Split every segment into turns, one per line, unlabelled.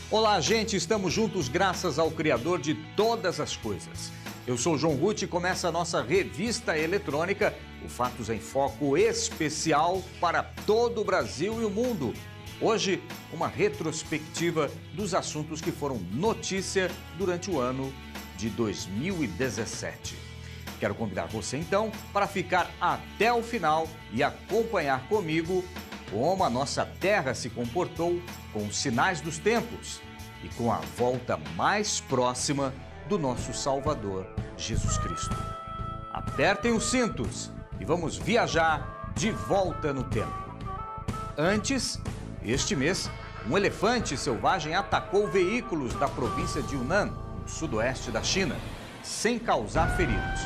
Olá, gente, estamos juntos graças ao Criador de todas as coisas. Eu sou o João Ruth e começa a nossa revista eletrônica, o Fatos em Foco especial para todo o Brasil e o mundo. Hoje, uma retrospectiva dos assuntos que foram notícia durante o ano de 2017. Quero convidar você, então, para ficar até o final e acompanhar comigo como a nossa terra se comportou com os sinais dos tempos e com a volta mais próxima do nosso Salvador, Jesus Cristo. Apertem os cintos e vamos viajar de volta no tempo. Antes, este mês, um elefante selvagem atacou veículos da província de Yunnan, no sudoeste da China, sem causar feridos.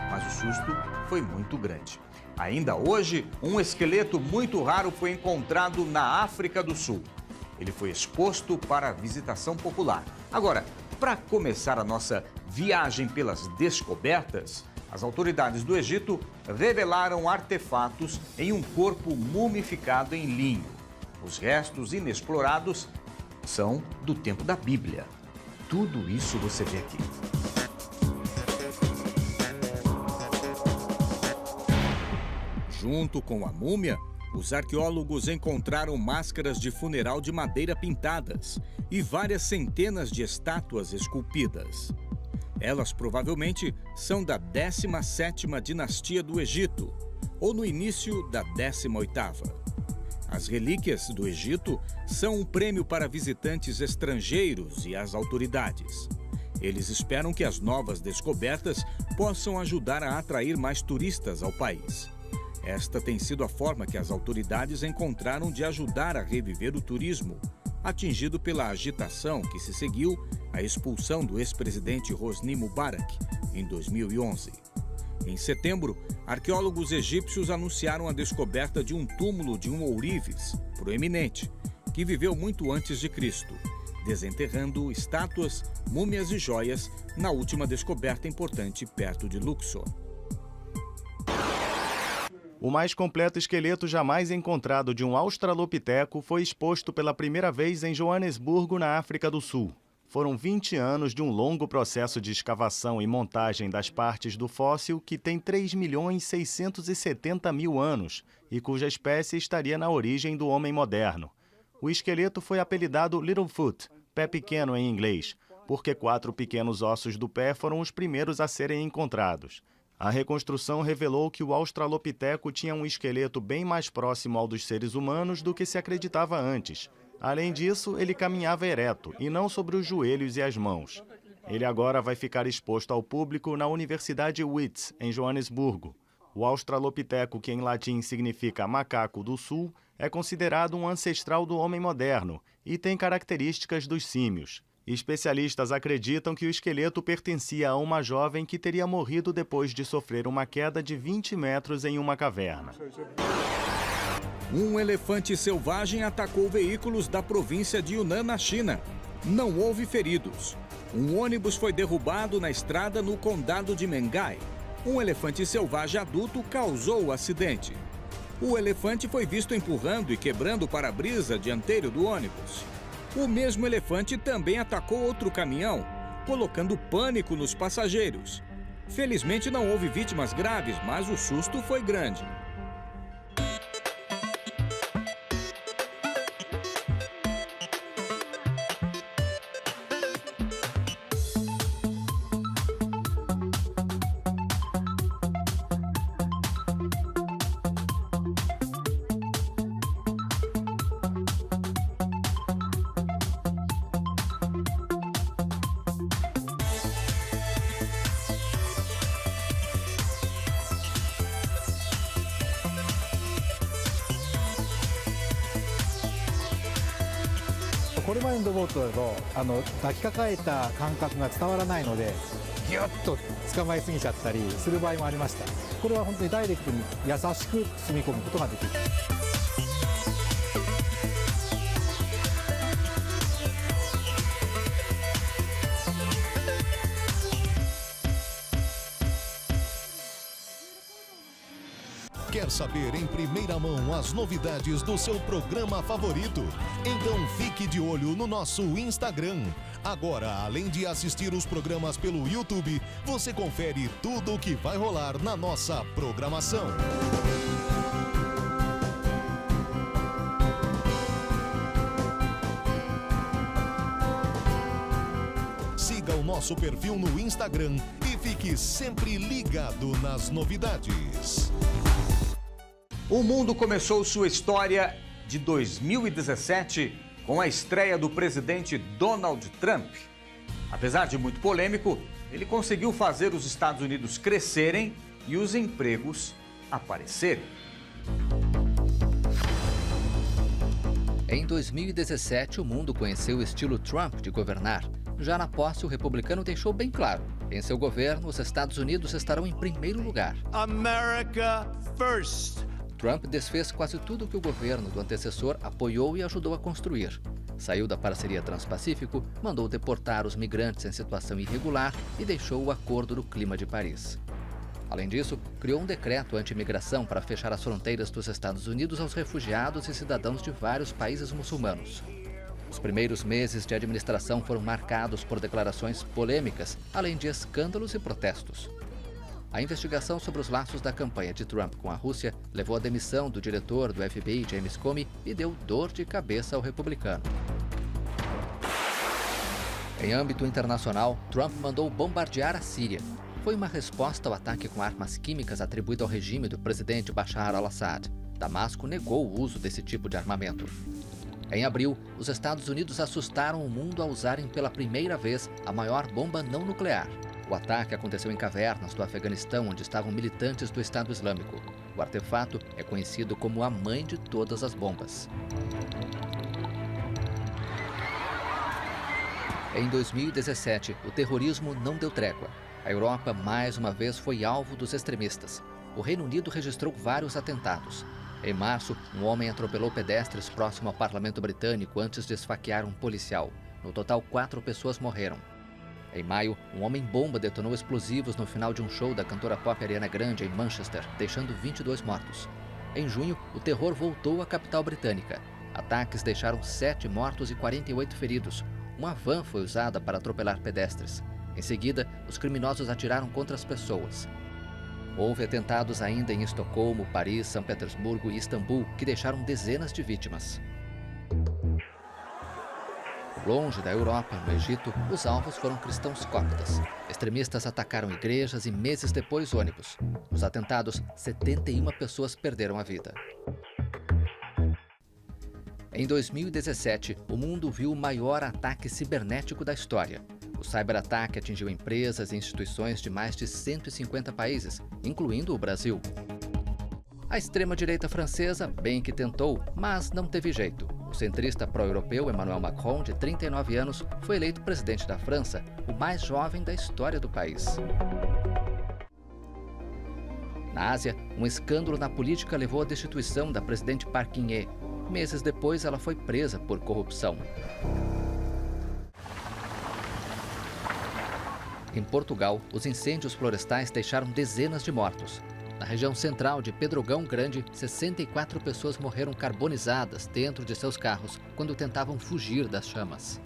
Mas o susto foi muito grande. Ainda hoje, um esqueleto muito raro foi encontrado na África do Sul. Ele foi exposto para visitação popular. Agora, para começar a nossa viagem pelas descobertas, as autoridades do Egito revelaram artefatos em um corpo mumificado em linho. Os restos inexplorados são do tempo da Bíblia. Tudo isso você vê aqui. Junto com a múmia, os arqueólogos encontraram máscaras de funeral de madeira pintadas e várias centenas de estátuas esculpidas. Elas provavelmente são da 17ª dinastia do Egito, ou no início da 18ª. As relíquias do Egito são um prêmio para visitantes estrangeiros e as autoridades. Eles esperam que as novas descobertas possam ajudar a atrair mais turistas ao país. Esta tem sido a forma que as autoridades encontraram de ajudar a reviver o turismo, atingido pela agitação que se seguiu à expulsão do ex-presidente Hosni Mubarak em 2011. Em setembro, arqueólogos egípcios anunciaram a descoberta de um túmulo de um ourives proeminente, que viveu muito antes de Cristo, desenterrando estátuas, múmias e joias na última descoberta importante perto de Luxor.
O mais completo esqueleto jamais encontrado de um australopiteco foi exposto pela primeira vez em Joanesburgo, na África do Sul. Foram 20 anos de um longo processo de escavação e montagem das partes do fóssil que tem 3.670.000 anos e cuja espécie estaria na origem do homem moderno. O esqueleto foi apelidado Littlefoot, pé pequeno em inglês, porque 4 pequenos ossos do pé foram os primeiros a serem encontrados. A reconstrução revelou que o australopiteco tinha um esqueleto bem mais próximo ao dos seres humanos do que se acreditava antes. Além disso, ele caminhava ereto e não sobre os joelhos e as mãos. Ele agora vai ficar exposto ao público na Universidade Wits, em Joanesburgo. O australopiteco, que em latim significa macaco do sul, é considerado um ancestral do homem moderno e tem características dos símios. Especialistas acreditam que o esqueleto pertencia a uma jovem que teria morrido depois de sofrer uma queda de 20 metros em uma caverna.
Um elefante selvagem atacou veículos da província de Yunnan, na China. Não houve feridos. Um ônibus foi derrubado na estrada no condado de Mengai. Um elefante selvagem adulto causou o acidente. O elefante foi visto empurrando e quebrando o para-brisa dianteiro do ônibus. O mesmo elefante também atacou outro caminhão, colocando pânico nos passageiros. Felizmente não houve vítimas graves, mas o susto foi grande.
とこれまでのロボットだと抱きかかえた感覚が伝わらないのでギュッと捕まえすぎちゃったりする場合もありました。これは本当にダイレクトに優しく包み込むことができる。
Quer saber em primeira mão as novidades do seu programa favorito? Então fique de olho no nosso Instagram. Agora, além de assistir os programas pelo YouTube, você confere tudo o que vai rolar na nossa programação. Siga o nosso perfil no Instagram e fique sempre ligado nas novidades.
O mundo começou sua história de 2017 com a estreia do presidente Donald Trump. Apesar de muito polêmico, ele conseguiu fazer os Estados Unidos crescerem e os empregos aparecerem.
Em 2017, o mundo conheceu o estilo Trump de governar. Já na posse, o republicano deixou bem claro: em seu governo, os Estados Unidos estarão em primeiro lugar.
America first.
Trump desfez quase tudo que o governo do antecessor apoiou e ajudou a construir. Saiu da parceria Transpacífico, mandou deportar os migrantes em situação irregular e deixou o Acordo do Clima de Paris. Além disso, criou um decreto anti-imigração para fechar as fronteiras dos Estados Unidos aos refugiados e cidadãos de vários países muçulmanos. Os primeiros meses de administração foram marcados por declarações polêmicas, além de escândalos e protestos. A investigação sobre os laços da campanha de Trump com a Rússia levou à demissão do diretor do FBI, James Comey, e deu dor de cabeça ao republicano. Em âmbito internacional, Trump mandou bombardear a Síria. Foi uma resposta ao ataque com armas químicas atribuído ao regime do presidente Bashar al-Assad. Damasco negou o uso desse tipo de armamento. Em abril, os Estados Unidos assustaram o mundo ao usarem pela primeira vez a maior bomba não nuclear. O ataque aconteceu em cavernas do Afeganistão, onde estavam militantes do Estado Islâmico. O artefato é conhecido como a mãe de todas as bombas. Em 2017, o terrorismo não deu trégua. A Europa, mais uma vez, foi alvo dos extremistas. O Reino Unido registrou vários atentados. Em março, um homem atropelou pedestres próximo ao parlamento britânico antes de esfaquear um policial. No total, 4 pessoas morreram. Em maio, um homem-bomba detonou explosivos no final de um show da cantora pop Ariana Grande em Manchester, deixando 22 mortos. Em junho, o terror voltou à capital britânica. Ataques deixaram 7 mortos e 48 feridos. Uma van foi usada para atropelar pedestres. Em seguida, os criminosos atiraram contra as pessoas. Houve atentados ainda em Estocolmo, Paris, São Petersburgo e Istambul, que deixaram dezenas de vítimas. Longe da Europa, no Egito, os alvos foram cristãos coptas. Extremistas atacaram igrejas e meses depois ônibus. Nos atentados, 71 pessoas perderam a vida. Em 2017, o mundo viu o maior ataque cibernético da história. O cyberataque atingiu empresas e instituições de mais de 150 países, incluindo o Brasil. A extrema-direita francesa bem que tentou, mas não teve jeito. O centrista pró-europeu Emmanuel Macron, de 39 anos, foi eleito presidente da França, o mais jovem da história do país. Na Ásia, um escândalo na política levou à destituição da presidente Park Geun-hye. Meses depois, ela foi presa por corrupção. Em Portugal, os incêndios florestais deixaram dezenas de mortos. Na região central de Pedrogão Grande, 64 pessoas morreram carbonizadas dentro de seus carros quando tentavam fugir das chamas.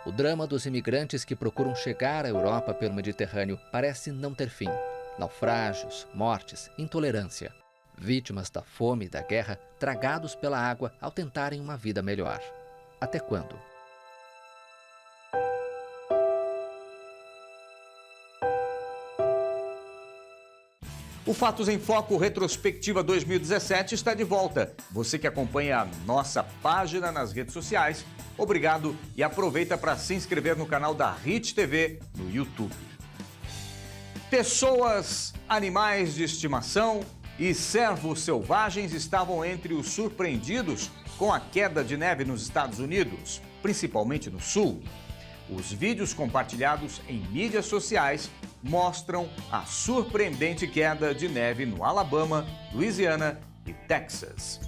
O drama dos imigrantes que procuram chegar à Europa pelo Mediterrâneo parece não ter fim. Naufrágios, mortes, intolerância. Vítimas da fome e da guerra, tragados pela água ao tentarem uma vida melhor. Até quando?
O Fatos em Foco Retrospectiva 2017 está de volta. Você que acompanha a nossa página nas redes sociais, obrigado e aproveita para se inscrever no canal da Hit TV no YouTube. Pessoas, animais de estimação e servos selvagens estavam entre os surpreendidos com a queda de neve nos Estados Unidos, principalmente no sul. Os vídeos compartilhados em mídias sociais mostram a surpreendente queda de neve no Alabama, Louisiana e Texas.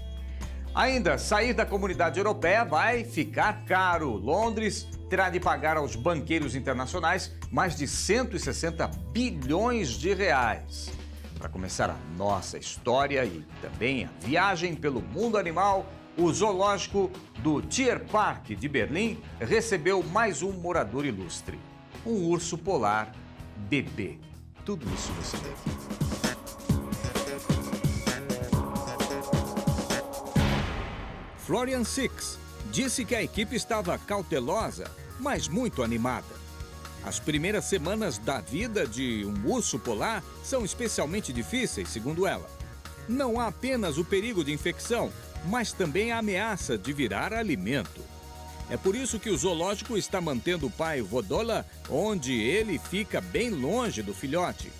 Ainda, sair da comunidade europeia vai ficar caro. Londres terá de pagar aos banqueiros internacionais mais de 160 bilhões de reais. Para começar a nossa história e também a viagem pelo mundo animal, o zoológico do Tierpark de Berlim recebeu mais um morador ilustre, um urso polar bebê. Tudo isso você vê aqui.
Florian Six disse que a equipe estava cautelosa, mas muito animada. As primeiras semanas da vida de um urso polar são especialmente difíceis, segundo ela. Não há apenas o perigo de infecção, mas também a ameaça de virar alimento. É por isso que o zoológico está mantendo o pai Vodola, onde ele fica bem longe do filhote.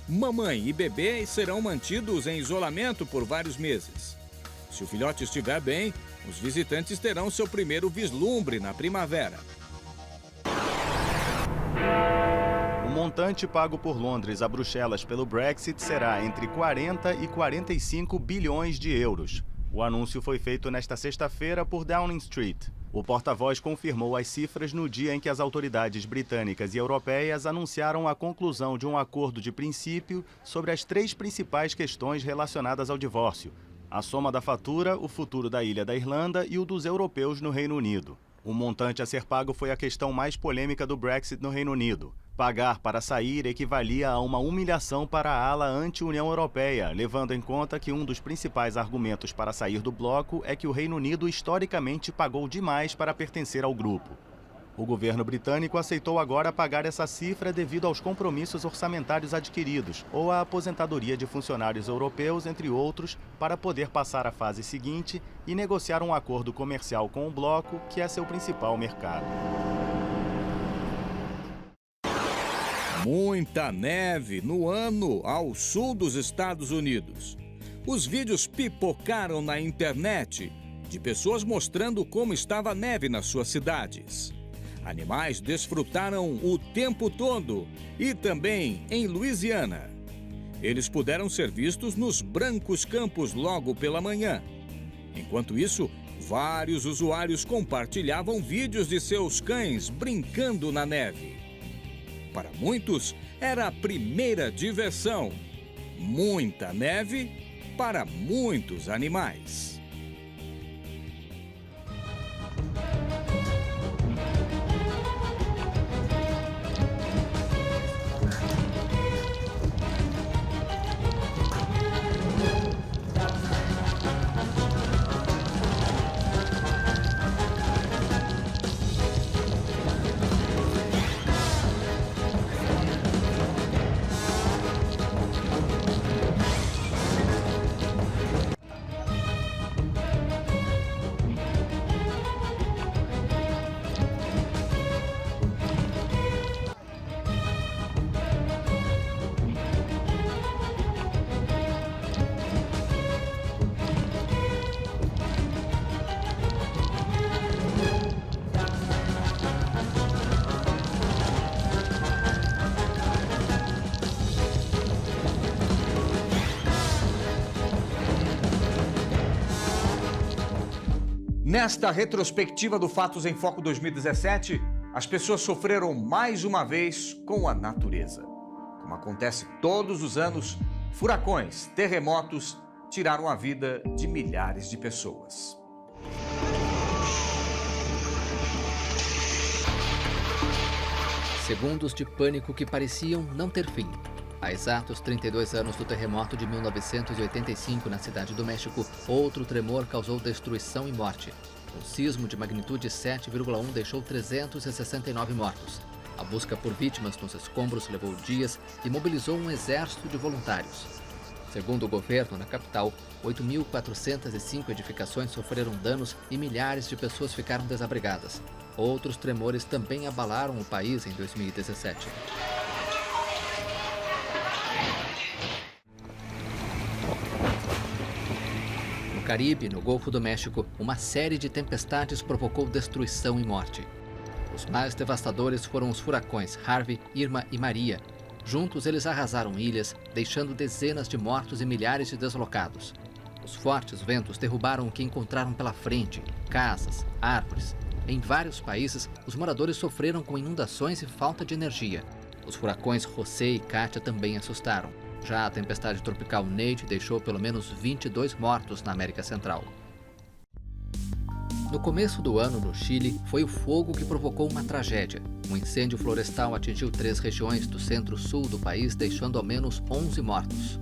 Mamãe e bebê serão mantidos em isolamento por vários meses. Se o filhote estiver bem, os visitantes terão seu primeiro vislumbre na primavera.
O montante pago por Londres a Bruxelas pelo Brexit será entre 40 e 45 bilhões de euros. O anúncio foi feito nesta sexta-feira por Downing Street. O porta-voz confirmou as cifras no dia em que as autoridades britânicas e europeias anunciaram a conclusão de um acordo de princípio sobre as 3 principais questões relacionadas ao divórcio: a soma da fatura, o futuro da Ilha da Irlanda e o dos europeus no Reino Unido. O montante a ser pago foi a questão mais polêmica do Brexit no Reino Unido. Pagar para sair equivalia a uma humilhação para a ala anti-União Europeia, levando em conta que um dos principais argumentos para sair do bloco é que o Reino Unido historicamente pagou demais para pertencer ao grupo. O governo britânico aceitou agora pagar essa cifra devido aos compromissos orçamentários adquiridos ou à aposentadoria de funcionários europeus, entre outros, para poder passar à fase seguinte e negociar um acordo comercial com o bloco, que é seu principal mercado.
Muita neve no ano ao sul dos Estados Unidos. Os vídeos pipocaram na internet de pessoas mostrando como estava a neve nas suas cidades. Animais desfrutaram o tempo todo e também em Louisiana. Eles puderam ser vistos nos brancos campos logo pela manhã. Enquanto isso, vários usuários compartilhavam vídeos de seus cães brincando na neve. Para muitos, era a primeira diversão. Muita neve para muitos animais.
Nesta retrospectiva do Fatos em Foco 2017, as pessoas sofreram mais uma vez com a natureza. Como acontece todos os anos, furacões, terremotos tiraram a vida de milhares de pessoas.
Segundos de pânico que pareciam não ter fim. Há exatos 32 anos do terremoto de 1985 na Cidade do México, outro tremor causou destruição e morte. Um sismo de magnitude 7,1 deixou 369 mortos. A busca por vítimas nos escombros levou dias e mobilizou um exército de voluntários. Segundo o governo, na capital, 8.405 edificações sofreram danos e milhares de pessoas ficaram desabrigadas. Outros tremores também abalaram o país em 2017. No Caribe, no Golfo do México, uma série de tempestades provocou destruição e morte. Os mais devastadores foram os furacões Harvey, Irma e Maria. Juntos, eles arrasaram ilhas, deixando dezenas de mortos e milhares de deslocados. Os fortes ventos derrubaram o que encontraram pela frente: casas, árvores. Em vários países, os moradores sofreram com inundações e falta de energia. Os furacões José e Katia também assustaram. Já a tempestade tropical Neide deixou pelo menos 22 mortos na América Central. No começo do ano, no Chile, foi o fogo que provocou uma tragédia. Um incêndio florestal atingiu 3 regiões do centro-sul do país, deixando ao menos 11 mortos.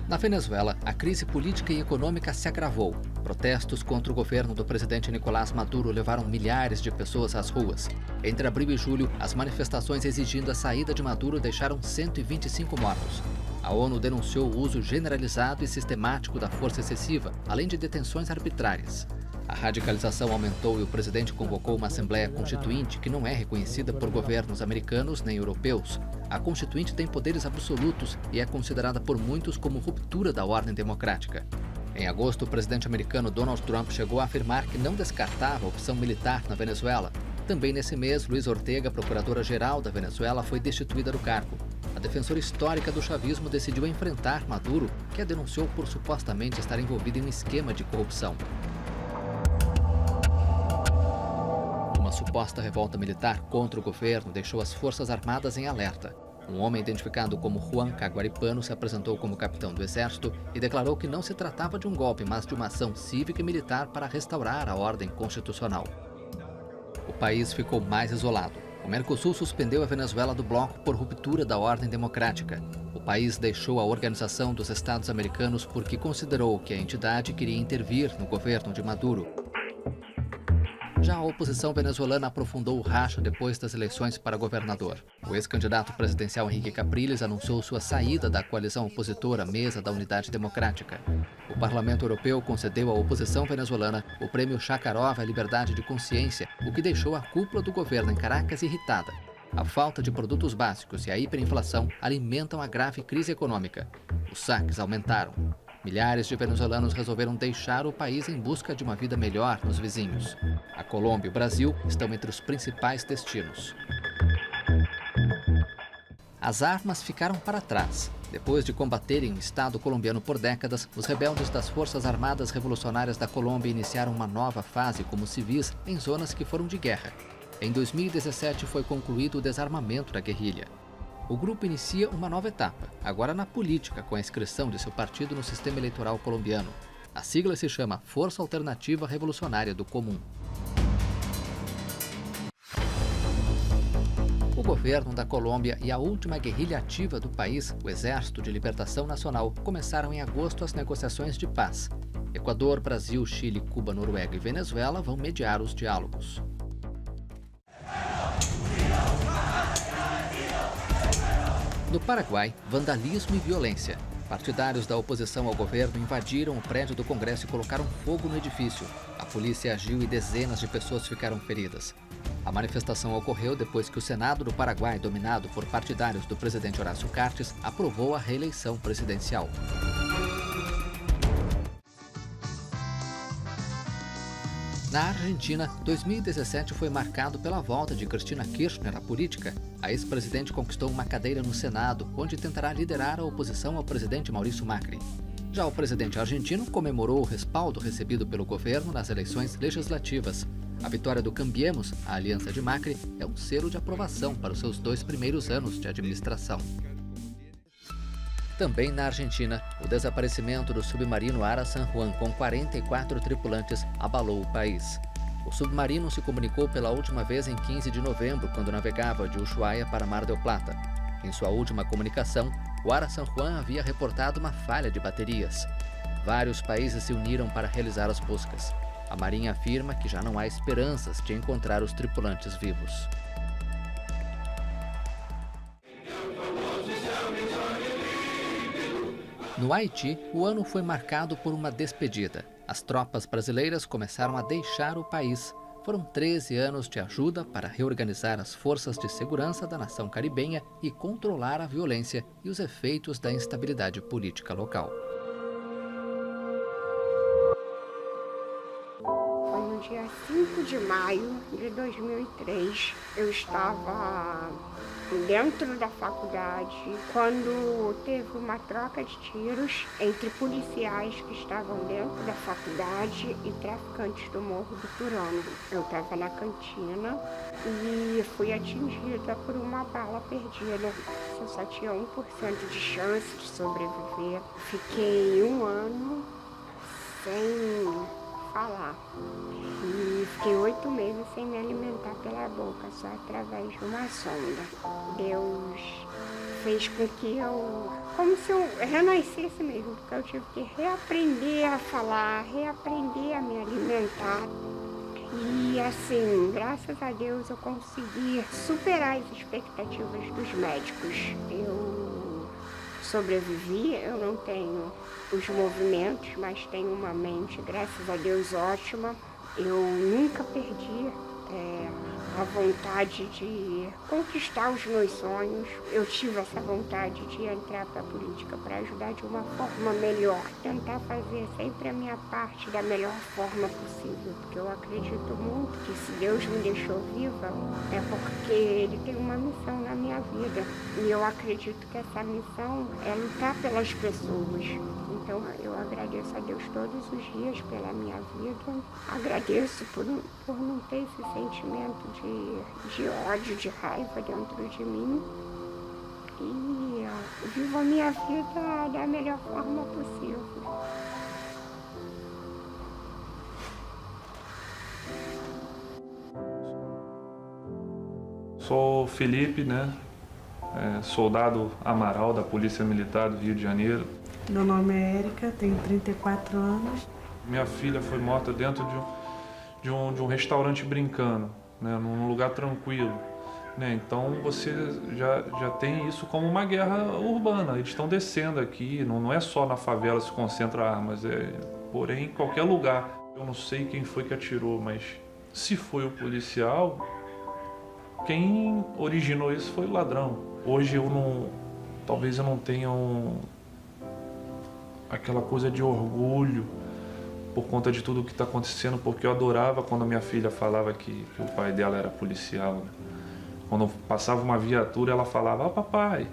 Na Venezuela, a crise política e econômica se agravou. Protestos contra o governo do presidente Nicolás Maduro levaram milhares de pessoas às ruas. Entre abril e julho, as manifestações exigindo a saída de Maduro deixaram 125 mortos. A ONU denunciou o uso generalizado e sistemático da força excessiva, além de detenções arbitrárias. A radicalização aumentou e o presidente convocou uma Assembleia Constituinte que não é reconhecida por governos americanos nem europeus. A Constituinte tem poderes absolutos e é considerada por muitos como ruptura da ordem democrática. Em agosto, o presidente americano Donald Trump chegou a afirmar que não descartava a opção militar na Venezuela. Também nesse mês, Luiz Ortega, procuradora-geral da Venezuela, foi destituída do cargo. A defensora histórica do chavismo decidiu enfrentar Maduro, que a denunciou por supostamente estar envolvida em um esquema de corrupção. Uma suposta revolta militar contra o governo deixou as Forças Armadas em alerta. Um homem identificado como Juan Caguaripano se apresentou como capitão do exército e declarou que não se tratava de um golpe, mas de uma ação cívica e militar para restaurar a ordem constitucional. O país ficou mais isolado. O Mercosul suspendeu a Venezuela do bloco por ruptura da ordem democrática. O país deixou a Organização dos Estados Americanos porque considerou que a entidade queria intervir no governo de Maduro. Já a oposição venezuelana aprofundou o racha depois das eleições para governador. O ex-candidato presidencial Henrique Capriles anunciou sua saída da coalizão opositora Mesa da Unidade Democrática. O Parlamento Europeu concedeu à oposição venezuelana o prêmio Sakharov à liberdade de consciência, o que deixou a cúpula do governo em Caracas irritada. A falta de produtos básicos e a hiperinflação alimentam a grave crise econômica. Os saques aumentaram. Milhares de venezuelanos resolveram deixar o país em busca de uma vida melhor nos vizinhos. A Colômbia e o Brasil estão entre os principais destinos. As armas ficaram para trás. Depois de combaterem o Estado colombiano por décadas, os rebeldes das Forças Armadas Revolucionárias da Colômbia iniciaram uma nova fase como civis em zonas que foram de guerra. Em 2017 foi concluído o desarmamento da guerrilha. O grupo inicia uma nova etapa, agora na política, com a inscrição de seu partido no sistema eleitoral colombiano. A sigla se chama Força Alternativa Revolucionária do Comum. O governo da Colômbia e a última guerrilha ativa do país, o Exército de Libertação Nacional, começaram em agosto as negociações de paz. Equador, Brasil, Chile, Cuba, Noruega e Venezuela vão mediar os diálogos. No Paraguai, vandalismo e violência. Partidários da oposição ao governo invadiram o prédio do Congresso e colocaram fogo no edifício. A polícia agiu e dezenas de pessoas ficaram feridas. A manifestação ocorreu depois que o Senado do Paraguai, dominado por partidários do presidente Horácio Cartes, aprovou a reeleição presidencial. Na Argentina, 2017 foi marcado pela volta de Cristina Kirchner à política. A ex-presidente conquistou uma cadeira no Senado, onde tentará liderar a oposição ao presidente Maurício Macri. Já o presidente argentino comemorou o respaldo recebido pelo governo nas eleições legislativas. A vitória do Cambiemos, a aliança de Macri, é um selo de aprovação para os seus 2 primeiros anos de administração. Também na Argentina, o desaparecimento do submarino Ara San Juan com 44 tripulantes abalou o país. O submarino se comunicou pela última vez em 15 de novembro, quando navegava de Ushuaia para Mar del Plata. Em sua última comunicação, o Ara San Juan havia reportado uma falha de baterias. Vários países se uniram para realizar as buscas. A Marinha afirma que já não há esperanças de encontrar os tripulantes vivos. No Haiti, o ano foi marcado por uma despedida. As tropas brasileiras começaram a deixar o país. Foram 13 anos de ajuda para reorganizar as forças de segurança da nação caribenha e controlar a violência e os efeitos da instabilidade política local.
Foi no dia 5 de maio de 2003. Eu estava dentro da faculdade, quando teve uma troca de tiros entre policiais que estavam dentro da faculdade e traficantes do Morro do Turano. Eu estava na cantina e fui atingida por uma bala perdida. Eu só tinha 1% de chance de sobreviver. Fiquei 1 ano sem falar. E fiquei 8 meses sem me alimentar pela boca, só através de uma sonda. Deus fez com que como se eu renascesse mesmo, porque eu tive que reaprender a falar, reaprender a me alimentar. E assim, graças a Deus eu consegui superar as expectativas dos médicos. Eu sobrevivi, eu não tenho os movimentos, mas tenho uma mente, graças a Deus, ótima. Eu nunca perdi a vontade de conquistar os meus sonhos. Eu tive essa vontade de entrar para a política para ajudar de uma forma melhor, tentar fazer sempre a minha parte da melhor forma possível, porque eu acredito muito que se Deus me deixou viva é porque Ele tem uma missão na minha vida. E eu acredito que essa missão é lutar pelas pessoas. Então eu agradeço a Deus todos os dias pela minha vida, agradeço por não ter esse sentimento de ódio, de raiva dentro de mim e vivo a minha vida da melhor forma possível.
Sou Felipe, né? Soldado Amaral da Polícia Militar do Rio de Janeiro.
Meu nome é Érica, tenho 34 anos.
Minha filha foi morta dentro de um restaurante brincando, né, num lugar tranquilo. Né? Então você já tem isso como uma guerra urbana. Eles estão descendo aqui, não é só na favela se concentra armas, porém em qualquer lugar. Eu não sei quem foi que atirou, mas se foi o policial, quem originou isso foi o ladrão. Hoje talvez eu não tenha aquela coisa de orgulho por conta de tudo o que está acontecendo, porque eu adorava quando a minha filha falava que o pai dela era policial. Né? Quando passava uma viatura, ela falava, papai,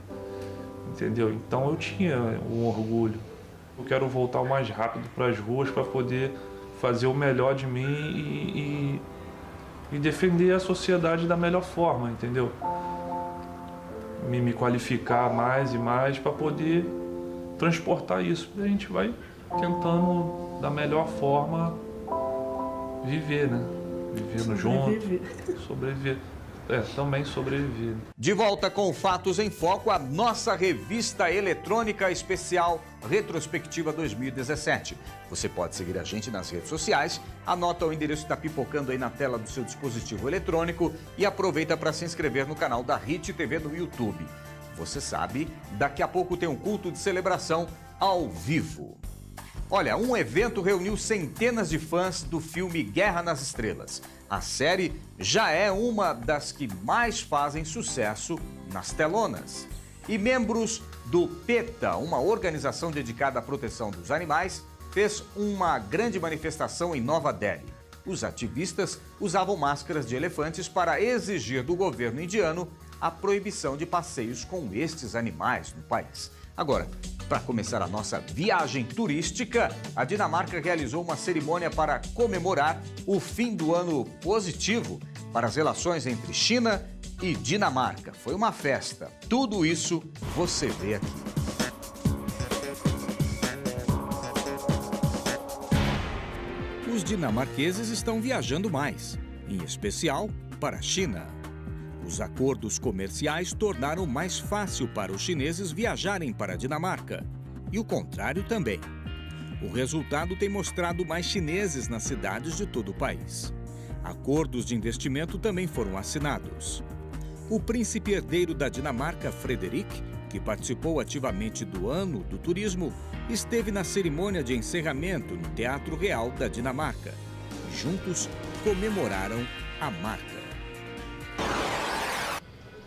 entendeu? Então eu tinha um orgulho. Eu quero voltar o mais rápido para as ruas para poder fazer o melhor de mim e defender a sociedade da melhor forma, entendeu? Me qualificar mais e mais para poder transportar isso. A gente vai tentando da melhor forma viver, né? Vivendo junto, sobreviver. Também sobreviver.
De volta com Fatos em Foco, a nossa revista eletrônica especial Retrospectiva 2017. Você pode seguir a gente nas redes sociais, anota o endereço que está pipocando aí na tela do seu dispositivo eletrônico e aproveita para se inscrever no canal da Hit TV no YouTube. Você sabe, daqui a pouco tem um culto de celebração ao vivo. Olha, um evento reuniu centenas de fãs do filme Guerra nas Estrelas. A série já é uma das que mais fazem sucesso nas telonas. E membros do PETA, uma organização dedicada à proteção dos animais, fez uma grande manifestação em Nova Delhi. Os ativistas usavam máscaras de elefantes para exigir do governo indiano a proibição de passeios com estes animais no país. Agora, para começar a nossa viagem turística, a Dinamarca realizou uma cerimônia para comemorar o fim do ano positivo para as relações entre China e Dinamarca. Foi uma festa. Tudo isso você vê aqui.
Os dinamarqueses estão viajando mais, em especial para a China. Os acordos comerciais tornaram mais fácil para os chineses viajarem para a Dinamarca. E o contrário também. O resultado tem mostrado mais chineses nas cidades de todo o país. Acordos de investimento também foram assinados. O príncipe herdeiro da Dinamarca, Frederik, que participou ativamente do Ano do Turismo, esteve na cerimônia de encerramento no Teatro Real da Dinamarca. Juntos, comemoraram a marca.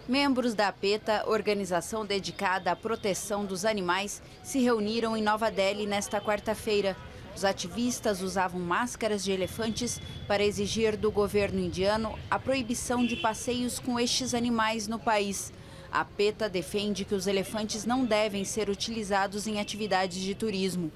Membros da PETA, organização dedicada à proteção dos animais, se reuniram em Nova Delhi nesta quarta-feira. Os ativistas usavam máscaras de elefantes para exigir do governo indiano a proibição de passeios com estes animais no país. A PETA defende que os elefantes não devem ser utilizados em atividades de turismo.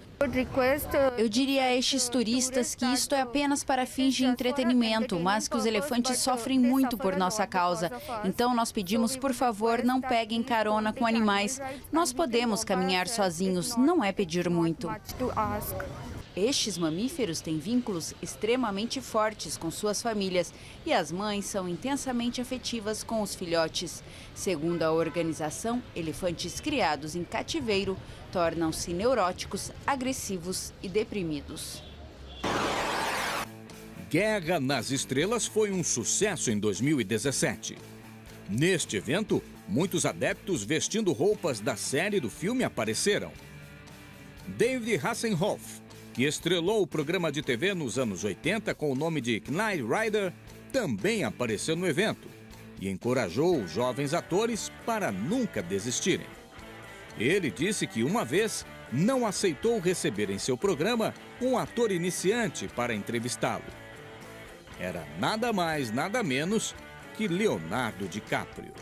Eu diria a estes turistas que isto é apenas para fins de entretenimento, mas que os elefantes sofrem muito por nossa causa. Então nós pedimos, por favor, não peguem carona com animais. Nós podemos caminhar sozinhos, não é pedir muito. Estes mamíferos têm vínculos extremamente fortes com suas famílias e as mães são intensamente afetivas com os filhotes. Segundo a organização, elefantes criados em cativeiro tornam-se neuróticos, agressivos e deprimidos.
Guerra nas Estrelas foi um sucesso em 2017. Neste evento, muitos adeptos vestindo roupas da série do filme apareceram. David Hasselhoff, que estrelou o programa de TV nos anos 80 com o nome de Knight Rider, também apareceu no evento e encorajou os jovens atores para nunca desistirem. Ele disse que uma vez não aceitou receber em seu programa um ator iniciante para entrevistá-lo. Era nada mais, nada menos que Leonardo DiCaprio.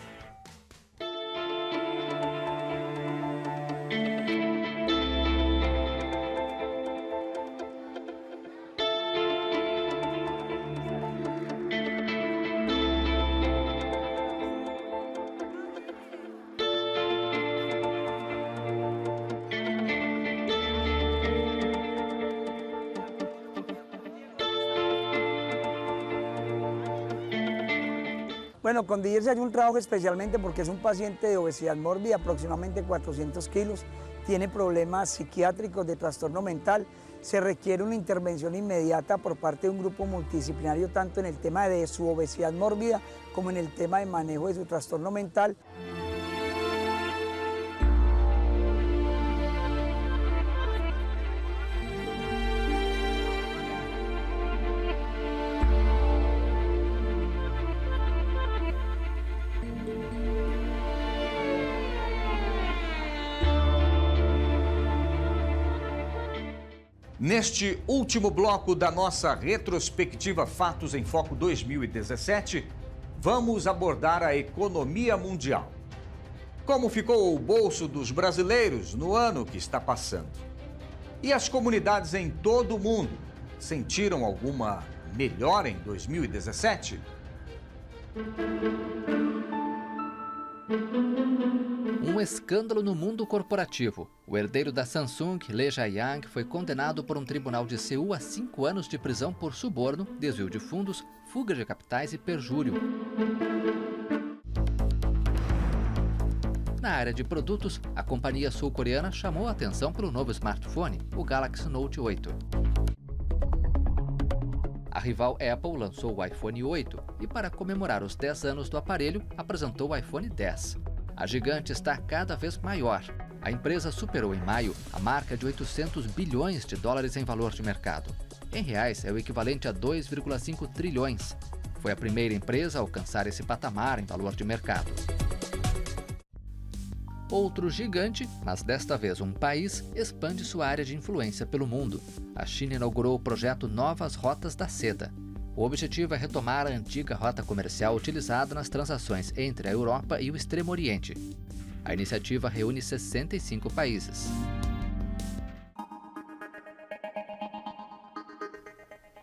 Bueno, con Dillerse hay un trabajo especialmente porque es un paciente de obesidad mórbida, aproximadamente 400 kilos, tiene problemas psiquiátricos de trastorno mental, se requiere una intervención inmediata por parte de un grupo multidisciplinario tanto en el tema de su obesidad mórbida como en el tema de manejo de su trastorno mental.
Neste último bloco da nossa retrospectiva Fatos em Foco 2017, vamos abordar a economia mundial. Como ficou o bolso dos brasileiros no ano que está passando? E as comunidades em todo o mundo sentiram alguma melhora em 2017?
Um escândalo no mundo corporativo. O herdeiro da Samsung, Lee Jae-yong, foi condenado por um tribunal de Seul a 5 anos de prisão por suborno, desvio de fundos, fuga de capitais e perjúrio. Na área de produtos, a companhia sul-coreana chamou a atenção pelo novo smartphone, o Galaxy Note 8. A rival Apple lançou o iPhone 8 e, para comemorar os 10 anos do aparelho, apresentou o iPhone 10. A gigante está cada vez maior. A empresa superou em maio a marca de 800 bilhões de dólares em valor de mercado. Em reais, é o equivalente a 2,5 trilhões. Foi a primeira empresa a alcançar esse patamar em valor de mercado. Outro gigante, mas desta vez um país, expande sua área de influência pelo mundo. A China inaugurou o projeto Novas Rotas da Seda. O objetivo é retomar a antiga rota comercial utilizada nas transações entre a Europa e o Extremo Oriente. A iniciativa reúne 65 países.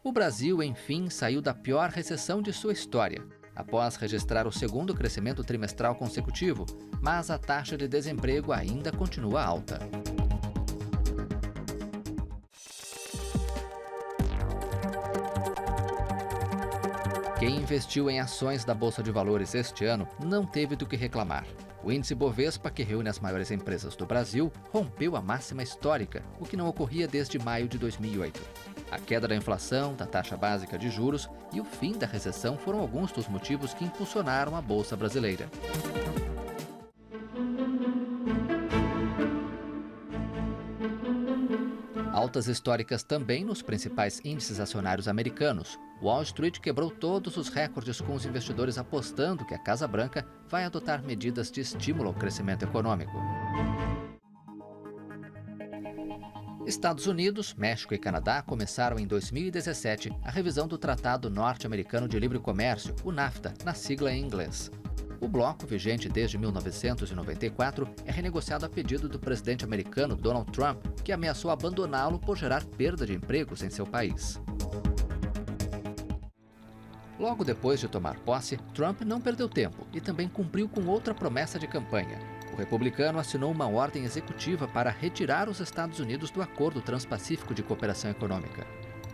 O Brasil, enfim, saiu da pior recessão de sua história, após registrar o segundo crescimento trimestral consecutivo, mas a taxa de desemprego ainda continua alta. Quem investiu em ações da Bolsa de Valores este ano não teve do que reclamar. O índice Bovespa, que reúne as maiores empresas do Brasil, rompeu a máxima histórica, o que não ocorria desde maio de 2008. A queda da inflação, da taxa básica de juros e o fim da recessão foram alguns dos motivos que impulsionaram a Bolsa brasileira. Altas históricas também nos principais índices acionários americanos. Wall Street quebrou todos os recordes com os investidores apostando que a Casa Branca vai adotar medidas de estímulo ao crescimento econômico. Estados Unidos, México e Canadá começaram em 2017 a revisão do Tratado Norte-Americano de Livre Comércio, o NAFTA, na sigla em inglês. O bloco, vigente desde 1994, é renegociado a pedido do presidente americano Donald Trump, que ameaçou abandoná-lo por gerar perda de empregos em seu país. Logo depois de tomar posse, Trump não perdeu tempo e também cumpriu com outra promessa de campanha. O republicano assinou uma ordem executiva para retirar os Estados Unidos do Acordo Transpacífico de Cooperação Econômica.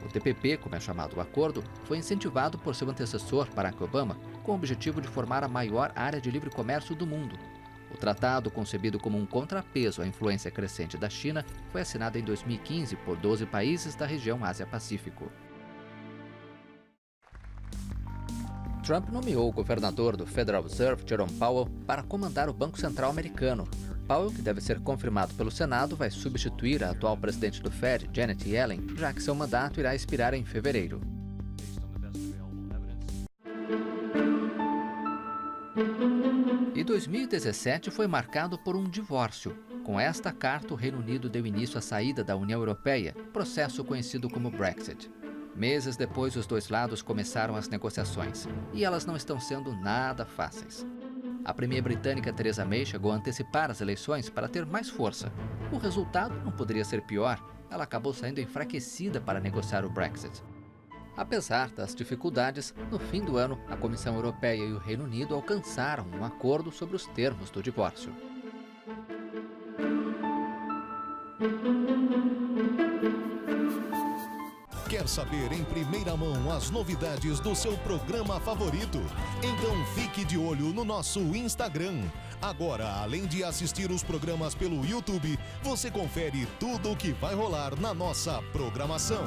O TPP, como é chamado o acordo, foi incentivado por seu antecessor, Barack Obama, com o objetivo de formar a maior área de livre comércio do mundo. O tratado, concebido como um contrapeso à influência crescente da China, foi assinado em 2015 por 12 países da região Ásia-Pacífico. Trump nomeou o governador do Federal Reserve, Jerome Powell, para comandar o Banco Central americano. Powell, que deve ser confirmado pelo Senado, vai substituir a atual presidente do Fed, Janet Yellen, já que seu mandato irá expirar em fevereiro. E 2017 foi marcado por um divórcio. Com esta carta, o Reino Unido deu início à saída da União Europeia, processo conhecido como Brexit. Meses depois, os dois lados começaram as negociações, e elas não estão sendo nada fáceis. A premier britânica Theresa May chegou a antecipar as eleições para ter mais força. O resultado não poderia ser pior, ela acabou saindo enfraquecida para negociar o Brexit. Apesar das dificuldades, no fim do ano, a Comissão Europeia e o Reino Unido alcançaram um acordo sobre os termos do divórcio.
Quer saber em primeira mão as novidades do seu programa favorito? Então fique de olho no nosso Instagram. Agora, além de assistir os programas pelo YouTube, você confere tudo o que vai rolar na nossa programação.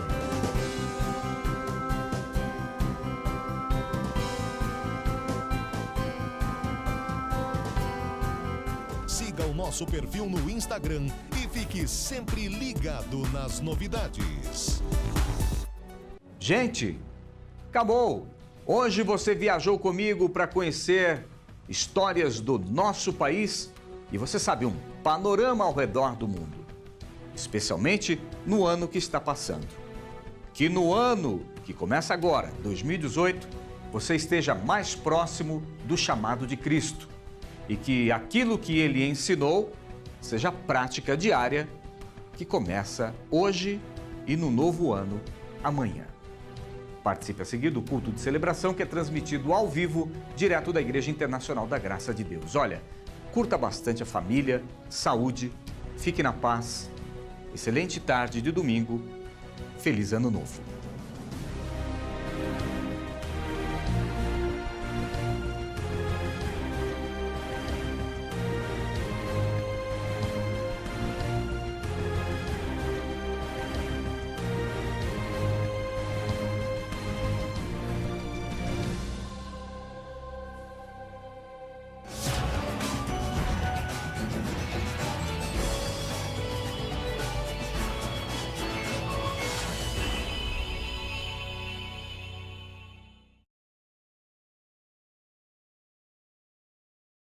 Siga o nosso perfil no Instagram e fique sempre ligado nas novidades.
Gente, acabou! Hoje você viajou comigo para conhecer histórias do nosso país e você sabe, um panorama ao redor do mundo, especialmente no ano que está passando. Que no ano que começa agora, 2018, você esteja mais próximo do chamado de Cristo e que aquilo que ele ensinou seja prática diária que começa hoje e no novo ano, amanhã. Participe a seguir do culto de celebração que é transmitido ao vivo, direto da Igreja Internacional da Graça de Deus. Olha, curta bastante a família, saúde, fique na paz. Excelente tarde de domingo. Feliz Ano Novo.